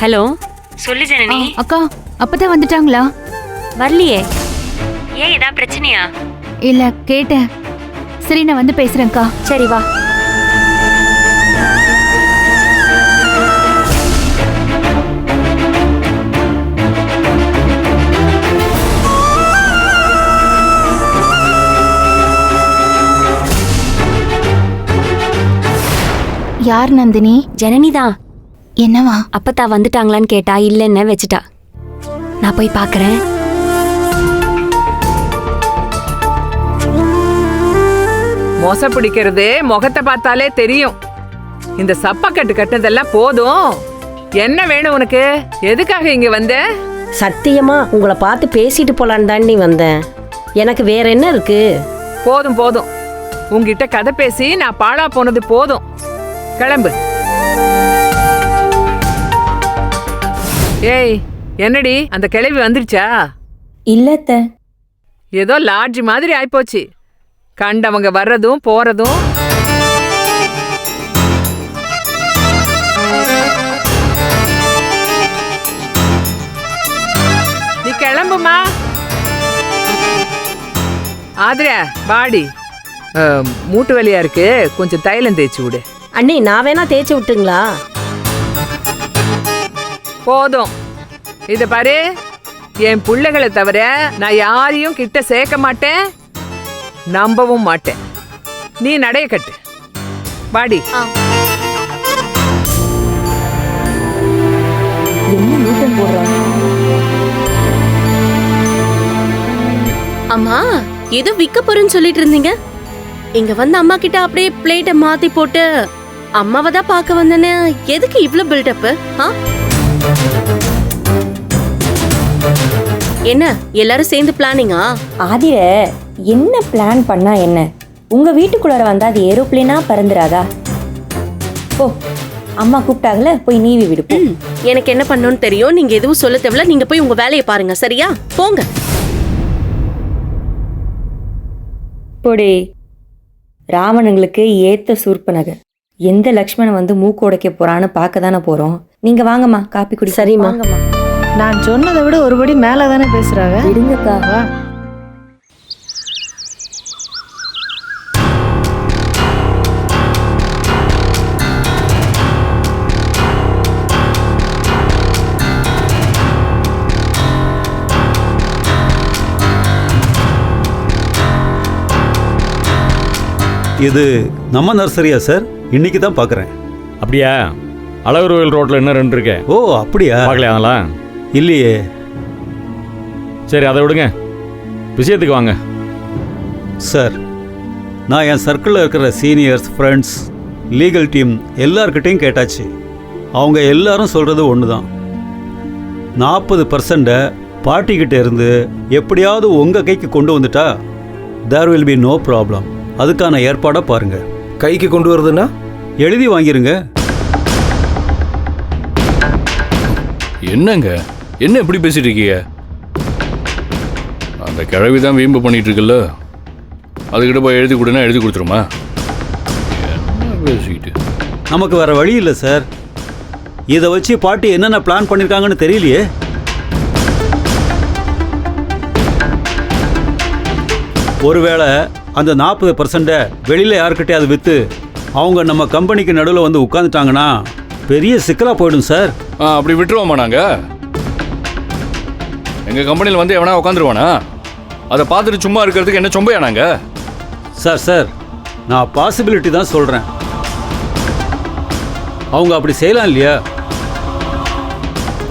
Hello, சொல்லு ஜனனி. அக்கா அப்பதான் வந்துட்டாங்களா? வரலையே. ஏன் ஏதாவது பிரச்சனையா? இல்ல கேட்டேன். சரி நான் வந்து பேசுறேன்க்கா. சரி வா. யார் நந்தினி? ஜனனிதான். என்னவா? அப்பத்தா வந்துட்டாங்களான்னு கேட்டா இல்லைன்னு வச்சுட்டா. நான் போய் பாக்குறேன். மோச பிடிக்கிறது முகத்தை பார்த்தாலே தெரியும். இந்த சப்பக்கட்டு கட்டுனதெல்லாம் போதும். என்ன வேணும் உனக்கு? எதுக்காக இங்க வந்த? சத்தியமா உங்களை பார்த்து பேசிட்டு போலான்னு தாண்டி வந்தேன். எனக்கு வேற என்ன இருக்கு? போதும் போதும், உங்ககிட்ட கதை பேசி நான் பாழா போனது போதும். கிளம்பு. ஏய், என்னடி அந்த கிளவி வந்துருச்சா? இல்லத்த. ஏதோ லாட்ஜ் மாதிரி ஆயிப்போச்சு. கண்டவங்க வர்றதும் போறதும். நீ கிளம்புமா. ஆதிரா பாடி, மூட்டு வலியா இருக்கு, கொஞ்சம் தைலம் தேய்ச்சி விடு. அண்ணி நான் வேணா தேய்ச்சி விட்டுங்களா? போதும். இத பாரு, என் பிள்ளைகளை தவிர நான் யாரையும் கிட்ட சேர்க்க மாட்டேன், நம்பவும் மாட்டேன். நீ நடைய கட்டு. பாடி. அம்மா ஏதோ விக்க போறேன்னு சொல்லிட்டு இருந்தீங்க. இங்க வந்து அம்மா கிட்ட அப்படியே பிளேட்டை மாத்தி போட்டு அம்மாவை தான் பார்க்க வந்தேன்னு எதுக்கு இவ்ளோ பில்டப்? என்ன எல்லாரும் சேர்ந்து பிளானிங்கா? ஆதிர என்ன பிளான் பண்ணா என்ன? உங்க வீட்டுக்குள்ளார வந்தா அது ஏரோப்ளேனா பறந்துராதா? போ, அம்மா கூப்பிட்டாங்களே, போய் நீவி விடு போ. எனக்கு என்ன பண்ணணும்னு தெரியும். நீங்க எதுவும் சொல்ல தேவையில்ல. நீங்க போய் உங்க வேலையை பாருங்க, சரியா? போங்க. போடி. ராவணங்களுக்கு ஏத்த சூர்பனகர். எந்த லக்ஷ்மணன் வந்து மூக்கு உடைக்க போறான்னு பார்க்க தானே போறோம். நீங்க வாங்கம்மா, காப்பி குடி. சரிம்மா. வாங்கம்மா. நான் சொன்னதை விட ஒருபடி மேல தானே பேசுறாங்க. விடுங்கக்கா. வா. இது நம்ம நர்சரியா சார்? இன்னைக்கு தான் பார்க்குறேன். அப்படியா? அழகர்கோயில் ரோட்டில் என்ன ரெண்டு இருக்கே. ஓ அப்படியா? பார்க்கலையா அதெல்லாம்? இல்லையே. சரி அதை விடுங்க, விஷயத்துக்கு வாங்க. சார், நான் என் சர்க்கிளில் இருக்கிற சீனியர்ஸ், ஃப்ரெண்ட்ஸ், லீகல் டீம் எல்லார்கிட்டையும் கேட்டாச்சு. அவங்க எல்லாரும் சொல்கிறது ஒன்று தான். 40% பார்ட்டிக்கிட்ட இருந்து எப்படியாவது உங்கள் கைக்கு கொண்டு வந்துட்டா there will be no problem. அதுக்கான ஏற்பாடை பாருங்க. கைக்கு கொண்டு வருதுன்னா எழுதி வாங்கிருங்க. என்னங்க, என்ன எப்படி பேசிட்டு இருக்கீங்க? அந்த கிழவி தான் வீம்பு பண்ணிட்டு இருக்குல்ல, அதுக்கிட்ட போய் எழுதி கொடுனா எழுதி கொடுத்துருமா? என்ன பேசிக்கிட்டு? நமக்கு வேற வழி இல்லை சார். இதை வச்சு பாட்டி என்னென்ன பிளான் பண்ணியிருக்காங்கன்னு தெரியலையே. ஒருவேளை அந்த 40% வெளியில் யாருக்கிட்டையாவது விற்று அவங்க நம்ம கம்பெனிக்கு நடுவில் வந்து உட்காந்துட்டாங்கன்னா பெரிய சிக்கலாக போயிடும் சார். அப்படி விட்டுருவோமா நாங்கள்? எங்கள் கம்பெனியில் வந்து எவனா உட்காந்துருவானா? அதை பார்த்துட்டு சும்மா இருக்கிறதுக்கு என்ன சொம்பையா நாங்கள்? சார் நான் பாசிபிலிட்டி தான் சொல்கிறேன். அவங்க அப்படி செய்யலாம் இல்லையா?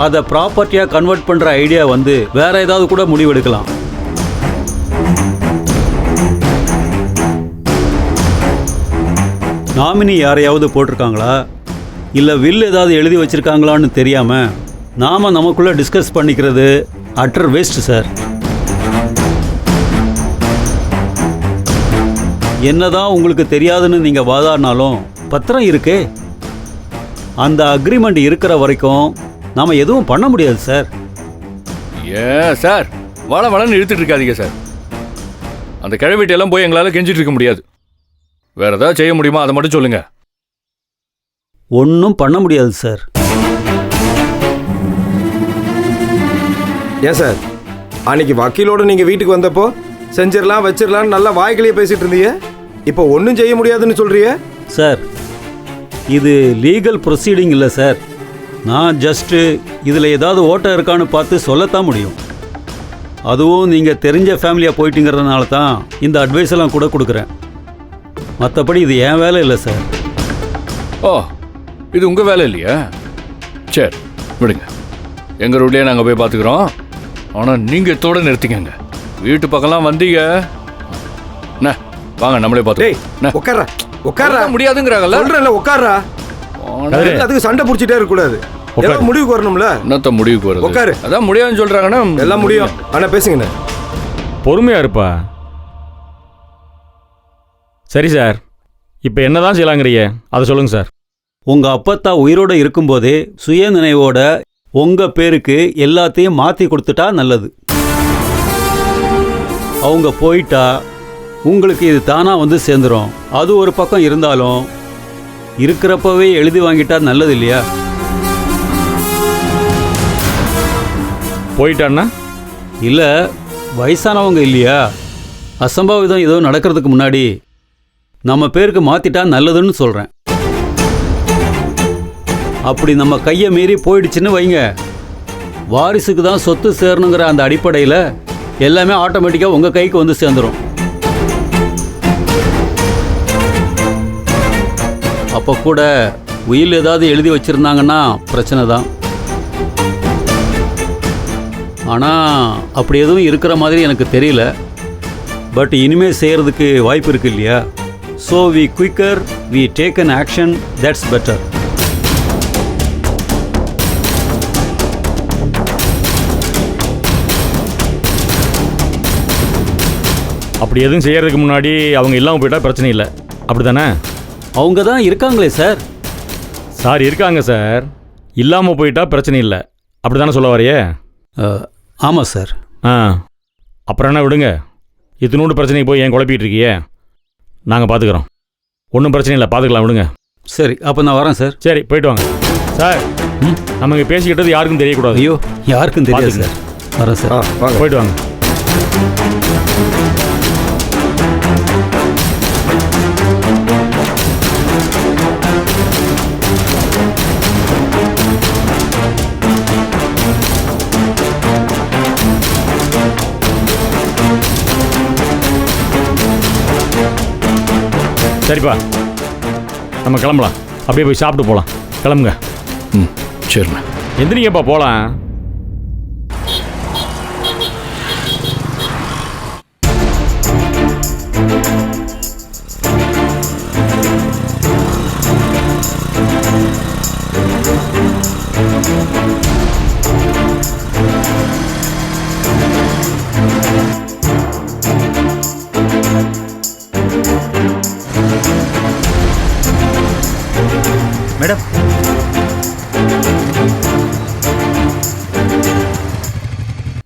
அதை ப்ராப்பர்ட்டியாக கன்வெர்ட் பண்ணுற ஐடியா வந்து வேற ஏதாவது கூட முடிவெடுக்கலாம். நாமினி யாரையாவது போட்டிருக்காங்களா, இல்லை வில் ஏதாவது எழுதி வச்சிருக்காங்களான்னு தெரியாமல் நாம் நமக்குள்ளே டிஸ்கஸ் பண்ணிக்கிறது அட்டர் வேஸ்ட் சார். என்னதான் உங்களுக்கு தெரியாதுன்னு நீங்கள் வாதாடினாலும் பத்திரம் இருக்கே. அந்த அக்ரிமெண்ட் இருக்கிற வரைக்கும் நாம் எதுவும் பண்ண முடியாது சார். ஏன் சார் வளன்னு இழுத்துட்டு இருக்காதீங்க சார். அந்த கிழவிட்டெல்லாம் போய் எங்களால் கெஞ்சிட்டு இருக்க முடியாது. வேற ஏதாவது செய்ய முடியுமா அதை மட்டும் சொல்லுங்க. ஒன்றும் பண்ண முடியாது சார். ஏன் சார் அன்னைக்கு வக்கீலோடு நீங்கள் வீட்டுக்கு வந்தப்போ செஞ்சிடலாம் வச்சிடலான்னு நல்லா வாய்க்கிலேயே பேசிட்டு இருந்தீங்க. இப்போ ஒன்றும் செய்ய முடியாதுன்னு சொல்றிய. சார் இது லீகல் ப்ரொசீடிங் இல்லை சார். நான் ஜஸ்ட்டு இதில் ஏதாவது ஓட்டம் இருக்கான்னு பார்த்து சொல்லத்தான் முடியும். அதுவும் நீங்கள் தெரிஞ்ச ஃபேமிலியாக போயிட்டீங்கிறதுனால தான் இந்த அட்வைஸ் எல்லாம் கூட கொடுக்குறேன். மற்றபடி இது என் வேலை இல்லை சார். ஓ, இது உங்கள் வேலை இல்லையா? சரி விடுங்க, எங்கள் ரூட்லேயே நாங்கள் போய் பார்த்துக்குறோம். ஆனால் நீங்கள் இதோட நிறுத்திக்கங்க. வீட்டு பக்கம்லாம் வந்தீங்க என்ன வாங்க நம்மளே பார்த்து. உட்காரா உட்காரா முடியாதுங்கிறாங்கல்ல. சொல்றேன்ல உட்காரா. அதுக்கு சண்டை பிடிச்சிட்டே இருக்கக்கூடாது. எல்லாம் முடிவுக்கு வரணும்ல. என்னத்த முடிவுக்கு வருது? உட்காரு. அதான் முடியாதுன்னு சொல்கிறாங்கன்னா எல்லாம் முடியும். ஆனால் பேசுங்கண்ணே. பொறுமையா இருப்பா. சரி சார், இப்போ என்னதான் செய்யலாங்கிறீங்க அதை சொல்லுங்க சார். உங்கள் அப்பத்தா உயிரோடு இருக்கும்போதே சுய நினைவோட உங்கள் பேருக்கு எல்லாத்தையும் மாற்றி கொடுத்துட்டா நல்லது. அவங்க போயிட்டா உங்களுக்கு இது தானாக வந்து சேர்ந்துடும். அது ஒரு பக்கம் இருந்தாலும் இருக்கிறப்பவே எழுதி வாங்கிட்டா நல்லது இல்லையா? போயிட்டான்னா இல்லை, வயசானவங்க இல்லையா, அசம்பாவிதம் ஏதோ நடக்கிறதுக்கு முன்னாடி நம்ம பேருக்கு மாற்றிட்டா நல்லதுன்னு சொல்கிறேன். அப்படி நம்ம கையை மீறி போயிடுச்சுன்னு வைங்க, வாரிசுக்கு தான் சொத்து சேரணுங்கிற அந்த அடிப்படையில் எல்லாமே ஆட்டோமேட்டிக்காக உங்கள் கைக்கு வந்து சேர்ந்துடும். அப்போ கூட உயில் ஏதாவது எழுதி வச்சுருந்தாங்கன்னா பிரச்சனை தான். ஆனால் அப்படி எதுவும் இருக்கிற மாதிரி எனக்கு தெரியல. பட் இனிமேல் செய்கிறதுக்கு வாய்ப்பு இருக்கு இல்லையா? So we quicker we take an action, that's better. அப்படி எதுவும் செய்யறதுக்கு முன்னாடி அவங்க இல்லாமல் போயிட்டா பிரச்சனை இல்லை, அப்படி தானே? அவங்க தான் இருக்காங்களே சார். சார் இருக்காங்க சார், இல்லாமல் போயிட்டா பிரச்சனை இல்லை, அப்படி தானே சொல்ல வரையே? ஆமாம் சார். அப்புறம் என்ன விடுங்க, இத்தினோண்டு பிரச்சனைக்கு போய் ஏன் குழப்பிட்டு இருக்கியே? நாங்கள் பார்த்துக்குறோம், ஒன்றும் பிரச்சனை இல்லை, பார்த்துக்கலாம் விடுங்க. சரி, அப்போ நான் வரேன் சார். சரி போயிட்டு வாங்க சார். நம்ம இங்கே பேசிக்கிட்டது யாருக்கும் தெரியக்கூடாது. ஐயோ, யாருக்கும் தெரியாது சார். வரேன் சார். போயிட்டு வாங்க. சரிப்பா, நம்ம கிளம்பலாம். அப்படியே போய் சாப்பிட்டு போகலாம். கிளம்புங்க. சரிண்ணா. எந்திரிங்கப்பா போகலாம். மேடம்,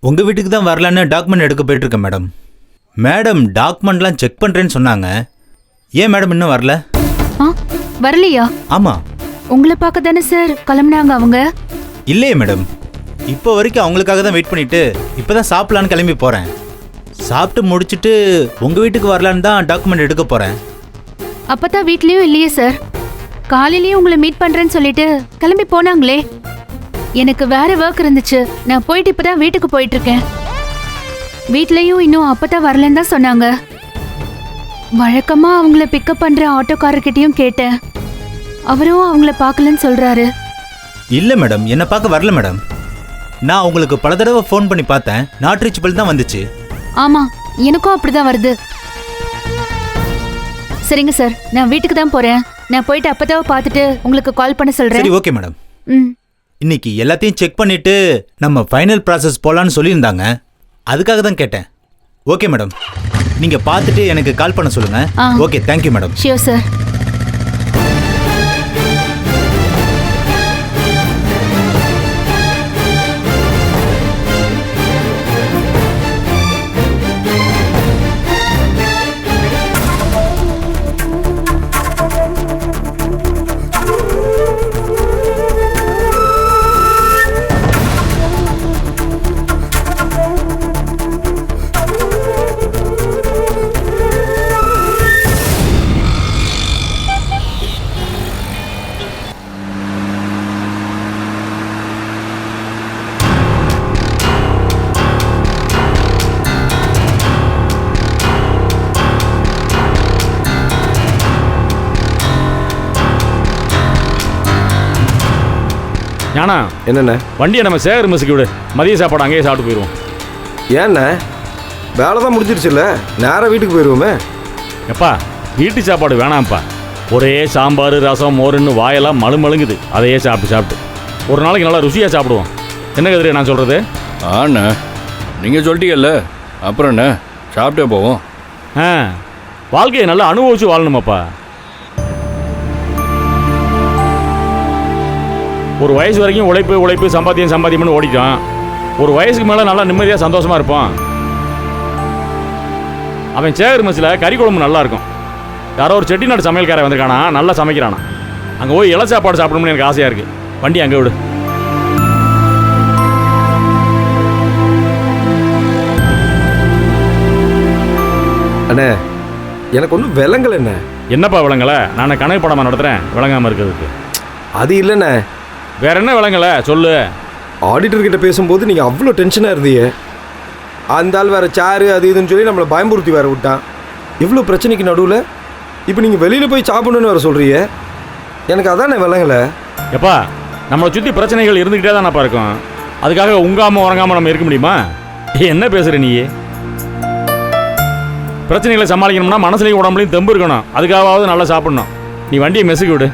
உங்கள் வீட்டுக்கு தான் வரலான்னு டாக்குமெண்ட் எடுக்க போயிட்டுருக்கேன் மேடம். மேடம் டாக்குமெண்ட்லாம் செக் பண்ணுறேன்னு சொன்னாங்க. ஏன் மேடம் இன்னும் வரல? வரலையா? ஆமாம். உங்களை பார்க்க தானே சார் கிளம்புனாங்க அவங்க. இல்லையே மேடம், இப்போ வரைக்கும் அவங்களுக்காக தான் வெயிட் பண்ணிவிட்டு இப்போ தான் சாப்பிட்லான்னு கிளம்பி போகிறேன். சாப்பிட்டு முடிச்சுட்டு உங்கள் வீட்டுக்கு வரலான்னு தான் டாக்குமெண்ட் எடுக்க போகிறேன். அப்போ தான் வீட்லேயும் இல்லையே சார். காலையிலேயே உங்களை மீட் பண்ணுறேன்னு சொல்லிட்டு கிளம்பி போனாங்களே. எனக்கு வேற ஒர்க் இருந்துச்சு, நான் போயிட்டு இப்போ தான் வீட்டுக்கு போயிட்டுருக்கேன். வீட்லேயும் இன்னும் அப்போ தான் வரலன்னு தான் சொன்னாங்க. வழக்கமாக அவங்கள பிக்கப் பண்ணுற ஆட்டோக்காரர்கிட்டையும் கேட்டேன், அவரும் அவங்கள பார்க்கலன்னு சொல்கிறாரு. இல்லை மேடம், என்னை பார்க்க வரல மேடம். நான் உங்களுக்கு பல தடவை ஃபோன் பண்ணி பார்த்தேன், நாட் ரீச்சபிள் தான் வந்துச்சு. ஆமாம், எனக்கும் அப்படி தான் வருது. சரிங்க சார், நான் வீட்டுக்கு தான் போகிறேன். நான் போயிட்டு அப்பதாவை பார்த்துட்டு உங்களுக்கு கால் பண்ண சொல்கிறேன். சரி ஓகே மேடம். இன்னைக்கு எல்லாத்தையும் செக் பண்ணிட்டு நம்ம ஃபைனல் ப்ராசஸ் போகலான்னு சொல்லியிருந்தாங்க, அதுக்காக தான் கேட்டேன். ஓகே மேடம், நீங்கள் பார்த்துட்டு எனக்கு கால் பண்ண சொல்லுங்கள். Okay, thank you madam. Sure sir. Gnana என்னண்ணே? வண்டியை நம்ம சேகர் மெஸ்ஸுக்கு விடு, மதிய சாப்பாடு அங்கேயே சாப்பிட்டு போயிடுவோம். ஏண்ணே? வேலை தான் முடிஞ்சிருச்சுல்ல, நேராக வீட்டுக்கு போயிடுவோமே. எப்பா வீட்டு சாப்பாடு வேணாம்ப்பா. ஒரே சாம்பார் ரசம் மோருன்னு வாயெல்லாம் மழுமழுங்குது. அதையே சாப்பிட்டு ஒரு நாளைக்கு நல்லா ருசியாக சாப்பிடுவோம். என்ன கதிரே நான் சொல்கிறது? ஆண்ணா நீங்கள் சொல்லிட்டீங்கல்ல, அப்புறம் என்ன, சாப்பிட்டே போவோம். வாழ்க்கையை நல்லா அனுபவிச்சு வாழணுமாப்பா. ஒரு வயசு வரைக்கும் உழைப்பு சம்பாத்தியம்னு ஓடிட்டோம். ஒரு வயசுக்கு மேலே நல்லா நிம்மதியாக சந்தோஷமாக இருப்போம். அவன் சேகர் மெஸ்ஸில் கறி குழம்பு நல்லா இருக்கும். யாரோ ஒரு செட்டிநாடு சமையல்காரன் வந்திருக்கானா, நல்லா சமைக்கிறானா. அங்கே போய் இலை சாப்பாடு சாப்பிடணும்னு எனக்கு ஆசையாக இருக்குது. வண்டி அங்கே விடு. அண்ணே எனக்கு ஒன்றும் விளங்கலை. என்ன என்னப்பா விளங்கலை? நான் கணக்கு படமாக நடத்துகிறேன் விளங்காமல் இருக்கிறதுக்கு. அது இல்லைண்ணே. வேற என்ன விளங்கலை சொல்லு. ஆடிட்டர்கிட்ட பேசும்போது நீங்கள் அவ்வளோ டென்ஷனாக இருந்தீங்க. அந்த ஆள் வேறு சேரு அது இதுன்னு சொல்லி நம்மளை பயமுறுத்தி வேறு விட்டான். இவ்வளோ பிரச்சனைக்கு நடுவில் இப்போ நீங்கள் வெளியில் போய் சாப்பிடணுன்னு வேறு சொல்கிறீங்க. எனக்கு அதானே விளங்கலை. எப்பா நம்மளை சுற்றி பிரச்சனைகள் இருந்துக்கிட்டே தானப்பா இருக்கும். அதுக்காக உங்காமல் உறங்காமல் நம்ம இருக்க முடியுமா? என்ன பேசுகிற நீ? பிரச்சனைகளை சமாளிக்கணும்னா மனசுலையும் உடம்புலையும் தெம்பு இருக்கணும். அதுக்காகவாவது நல்லா சாப்பிடணும். நீ வண்டியை மெசுக்கு விடு.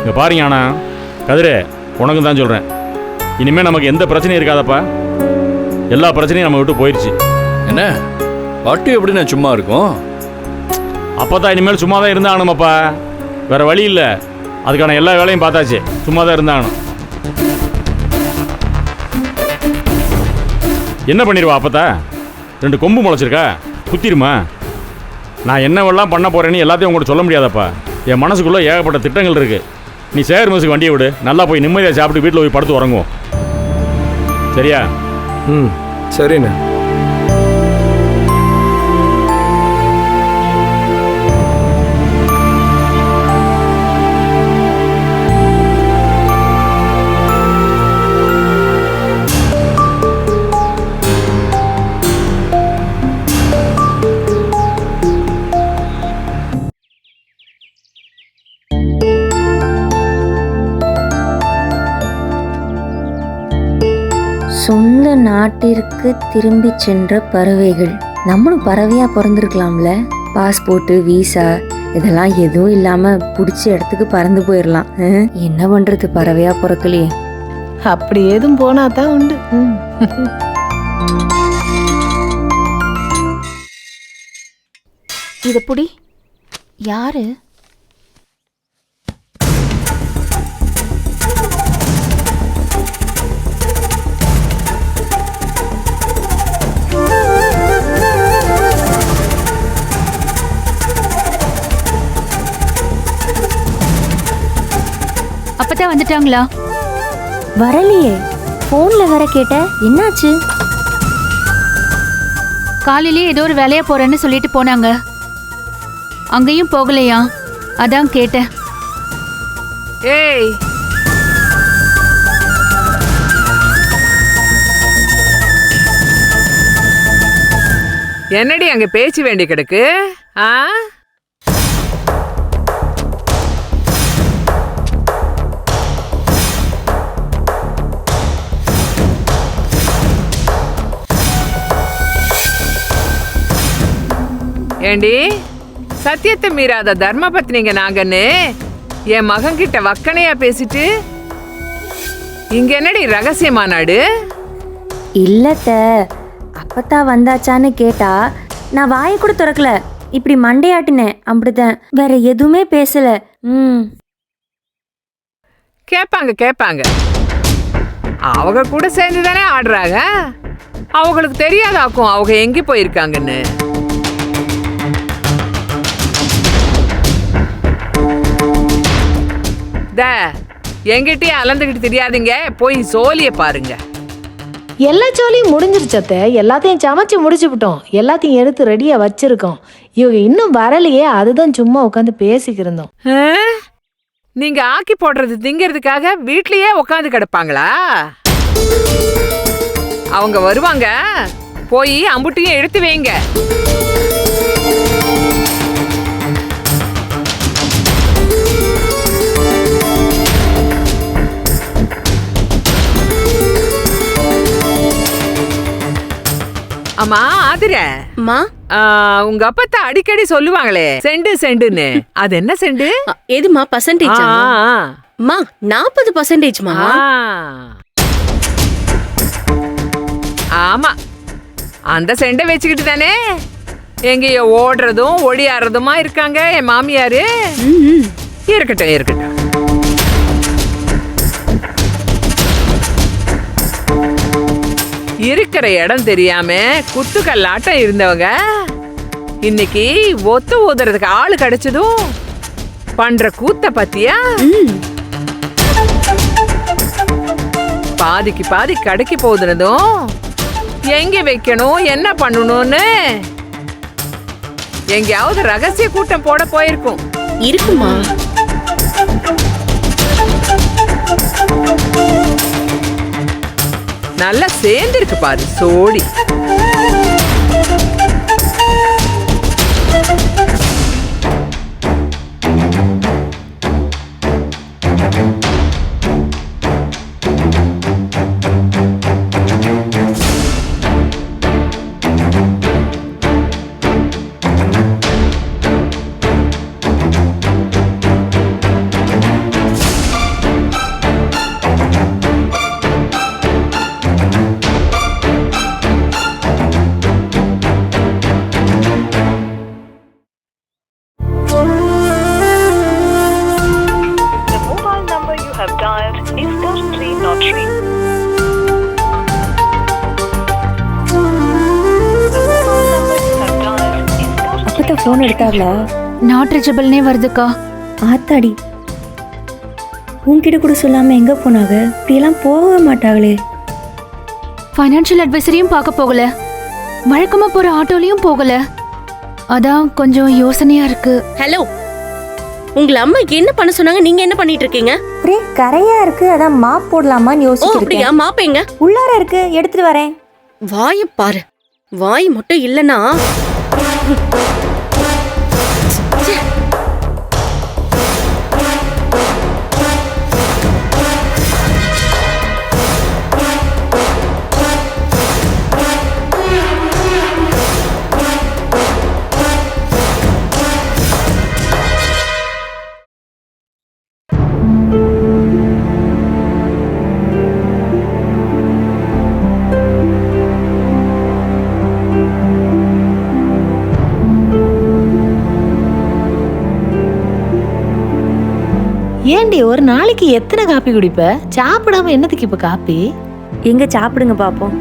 இங்கே பாருங்க அண்ணா கதிரே, உனக்கு தான் சொல்கிறேன். இனிமேல் நமக்கு எந்த பிரச்சனையும் இருக்காதப்பா. எல்லா பிரச்சனையும் நம்ம விட்டு போயிடுச்சு. என்ன பாட்டு எப்படி நான் சும்மா இருக்கும்? அப்போ தான் இனிமேல் சும்மா தான் இருந்தாகணுமாப்பா. வேற வழி இல்லை. அதுக்கான எல்லா வேலையும் பார்த்தாச்சு. சும்மா தான் இருந்தாகணும். என்ன பண்ணிடுவா அப்பத்தா? 2 கொம்பு முளைச்சிருக்கா, குத்திருமா? நான் என்னவெல்லாம் பண்ண போகிறேன்னு எல்லாத்தையும் உங்கள்கிட்ட சொல்ல முடியாதப்பா. என் மனசுக்குள்ளே ஏகப்பட்ட திட்டங்கள் இருக்குது. நீ சேகர் மெஸ்ஸுக்கு வண்டியை விடு, நல்லா போய் நிம்மதியாக சாப்பிட்டு வீட்டில் போய் படுத்து உறங்குவோம். சரியா? ம் சரிண்ணே. சொந்த நாட்டிற்கு திரும்பி சென்ற பறவைகள். நம்மளும் பறவையா பிறந்திருக்கலாம்ல. பாஸ்போர்ட்டு விசா இதெல்லாம் எதுவும் இல்லாம பிடிச்ச இடத்துக்கு பறந்து போயிடலாம். என்ன பண்றது, பறவையா பிறக்கலையே. அப்படி ஏதும் போனா தான் உண்டு. இத புடி. யாரு? அப்பதான் வந்துட்டாங்களா? வரலையே. போன்ல வர கேட்ட, என்னாச்சு? காலையிலே ஏதோ ஒரு வேலையா போறேன்னு சொல்லிட்டு போனாங்க. அங்கேயும் போகலையா? அதான் கேட்டேன். ஏய் என்னடி அங்க பேச்சு வேண்டி கிடக்கு? ஏண்டி சத்தியத்தை மீறாத தர்ம பத்னிங்க நாங்கன்னு என் மகன்கிட்ட வக்கனையா பேசிட்டு இங்க என்னடி ரகசிய மாநாடு? இல்லத்த, அப்பத்தா வந்தாச்சான்னு கேட்டா நான் வாயை கூட திறக்கல. இப்படி மண்டையாட்டினேன், அப்படித்தான். வேற எதுவுமே பேசல. கேட்பாங்க. அவங்க கூட சேர்ந்து தானே ஆடுறாங்க. அவங்களுக்கு தெரியாதாக்கும் அவங்க எங்க போயிருக்காங்கன்னு. எங்கிட்டயே அலந்துகிட்டு தெரியாதீங்க, போய் சோழிய பாருங்க. எல்லா சோழியும் முடிஞ்சிருச்சத்த. எல்லாத்தையும் சமைச்சு முடிச்சு விட்டோம். எல்லாத்தையும் எடுத்து ரெடியா வச்சிருக்கோம். இவங்க இன்னும் வரலையே, அதுதான் சும்மா உட்காந்து பேசிக்கிருந்தோம். நீங்க ஆக்கி போடுறது திங்கிறதுக்காக வீட்லயே உட்காந்து கிடப்பாங்களா? அவங்க வருவாங்க, போய் அம்புட்டியும் எடுத்து வைங்க. அம்மா ஆதிர அம்மா உங்க அப்பத்தா அடிக்கடி சொல்லுவாங்களே செண்டு செண்டுன்னு, அது என்ன செண்டு? எதுமா பர்சன்டேஜ்? அம்மா 40%மா. ஆமா, அந்த செண்டை வச்சுக்கிட்டு தானே எங்கேயோ ஓடுறதும் ஒடியாடுறதுமா இருக்காங்க என் மாமியாரு. இருக்கட்டும் இருக்கட்டும். இருக்கிற இடம் தெரியாம குத்துக்கல்லாட்டம் இருந்தவங்க இன்னைக்கு ஒத்து ஊதுறதுக்கு ஆளு கிடைச்சதும் பண்ற கூத்த பத்தியா? பாதிக்கு பாதி கடைக்கு போதுனதும் எங்க வைக்கணும் என்ன பண்ணணும்னு எங்கேயாவது ரகசிய கூட்டம் போட போயிருக்கும். இருக்குமா? நல்லா சேர்ந்திருக்கு பாரு சோடி. ஃபோன் எடுத்தாங்களா? நாட் ரீச்சபிள்னே வருதுக்கா. ஆத்தாடி, உன்கிட்ட கூட சொல்லாம எங்க போனாங்க? இப்படியெல்லாம் போக மாட்டாங்களே. ஃபைனான்ஷியல் அட்வைசரையும் பார்க்க போகல, வழக்கமா போற ஆட்டோலயும் போகல. அதான் கொஞ்சம் யோசனையா இருக்கு. ஹலோ, உங்களை அம்மா என்ன பண்ண சொன்னாங்க? நீங்க என்ன பண்ணிட்டு இருக்கீங்க? ஒரே கரையா இருக்கு, அதான் மாப் போடலாமான்னு யோசிச்சுட்டு இருக்கேன். அப்படியா? மாப் எங்க? உள்ளார இருக்கு, எடுத்துட்டு வரேன். வாயை பாரு, வாய் மட்டும் இல்லனா. ஏண்டி ஒரு நாளைக்கு எத்தனை காப்பி குடிப்ப? சாப்பிடாம என்னத்துக்கு இப்ப காப்பி? எங்க சாப்பிடுங்க பாப்போம்.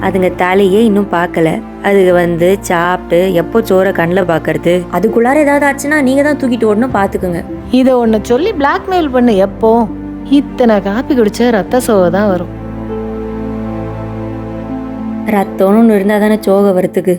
அதுங்க தலையே இன்னும் பார்க்கல. அதுங்க வந்து சாப்பிட்டு எப்போ சோற கண்ணில் பார்க்கறது? அதுக்குள்ளார ஏதாவது ஆச்சுன்னா நீங்க தான் தூக்கிட்டு ஓடணும், பார்த்துக்குங்க. இதை ஒன்று சொல்லி பிளாக்மெயில் பண்ணு. எப்போ இத்தனை காப்பி குடிச்ச ரத்த சோகை தான் வரும். ரத்தம்னு ஒன்று இருந்தால் தானே சோகை வரத்துக்கு.